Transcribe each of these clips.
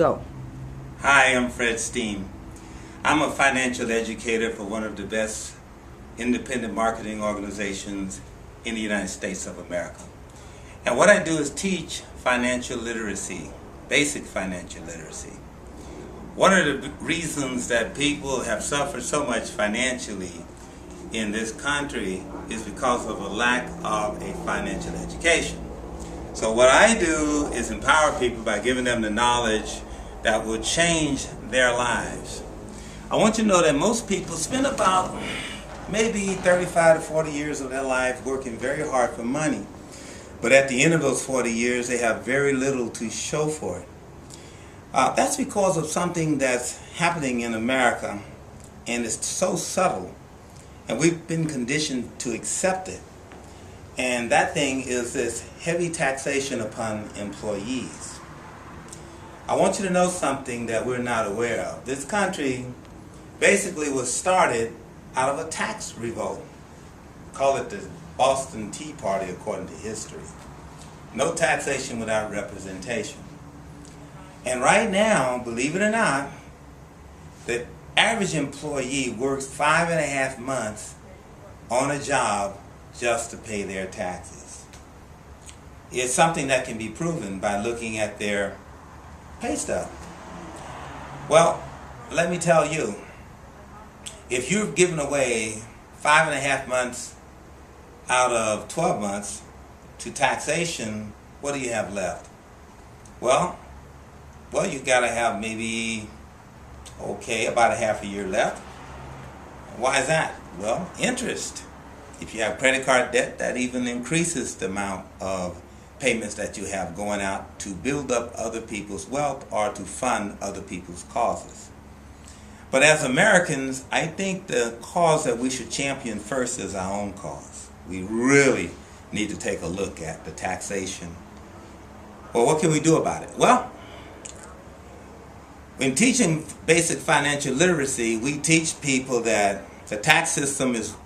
Go. Hi, I'm Fred Stein. I'm a financial educator for one of the best independent marketing organizations in the United States of America. And what I do is teach financial literacy, basic financial literacy. One of the reasons that people have suffered so much financially in this country is because of a lack of a financial education. So what I do is empower people by giving them the knowledge that will change their lives. I want you to know that most people spend about maybe 35 to 40 years of their life working very hard for money. But at the end of those 40 years, they have very little to show for it. That's because of something that's happening in America, and it's so subtle, and we've been conditioned to accept it. And that thing is this heavy taxation upon employees. I want you to know something that we're not aware of. This country basically was started out of a tax revolt. Call it the Boston Tea Party according to history. No taxation without representation. And right now, believe it or not, the average employee works 5.5 months on a job just to pay their taxes. It's something that can be proven by looking at their pay stub. Well, let me tell you, if you've given away 5.5 months out of 12 months to taxation, what do you have left? Well, you got to have maybe, about a half a year left. Why is that? Well, interest. If you have credit card debt, that even increases the amount of payments that you have going out to build up other people's wealth or to fund other people's causes. But as Americans, I think the cause that we should champion first is our own cause. We really need to take a look at the taxation. Well, what can we do about it? Well, when teaching basic financial literacy, we teach people that the tax system is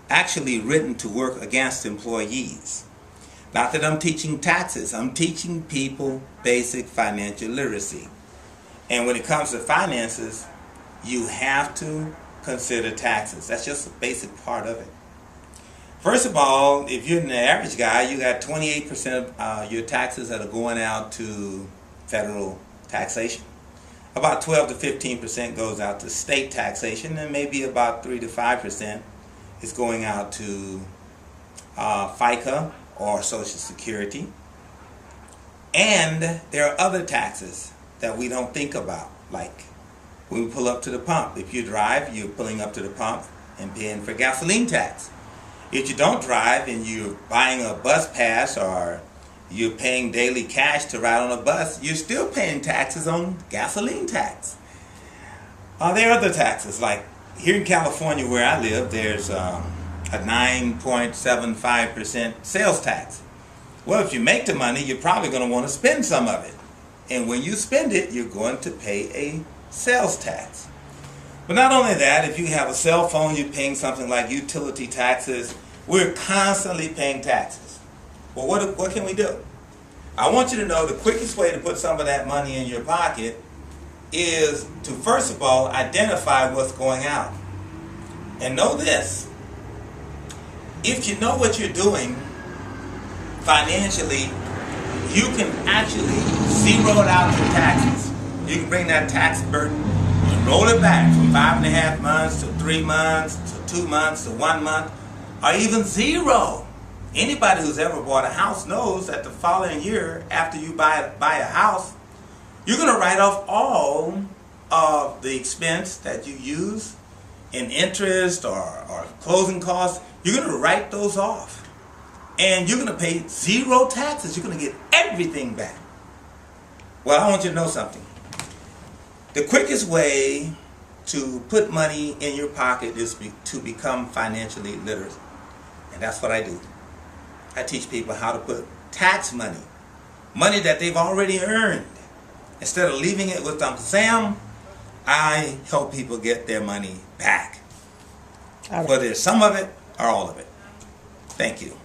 actually written to work against employees. Not that I'm teaching taxes, I'm teaching people basic financial literacy. And when it comes to finances, you have to consider taxes. That's just a basic part of it. First of all, if you're an average guy, you got 28% of your taxes that are going out to federal taxation. About 12 to 15% goes out to state taxation, and maybe about 3 to 5% is going out to FICA or Social Security. And there are other taxes that we don't think about, like when we pull up to the pump. If you drive, you're pulling up to the pump and paying for gasoline tax. If you don't drive and you're buying a bus pass or you're paying daily cash to ride on a bus, you're still paying taxes on gasoline tax. There are other taxes, like here in California where I live, there's a 9.75% sales tax. Well, if you make the money, you're probably going to want to spend some of it. And when you spend it, you're going to pay a sales tax. But not only that, if you have a cell phone, you're paying something like utility taxes. We're constantly paying taxes. Well, what can we do? I want you to know the quickest way to put some of that money in your pocket is to, first of all, identify what's going out. And know this: if you know what you're doing financially, you can actually zero out your taxes. You can bring that tax burden and roll it back from 5.5 months to 3 months to 2 months to 1 month, or even zero. Anybody who's ever bought a house knows that the following year, after you buy a house, you're going to write off all of the expense that you use in interest or closing costs. You're going to write those off. And you're going to pay zero taxes. You're going to get everything back. Well, I want you to know something. The quickest way to put money in your pocket is to become financially literate. And that's what I do. I teach people how to put tax money that they've already earned. Instead of leaving it with Uncle Sam, I help people get their money back. Whether it's some of it or all of it. Thank you.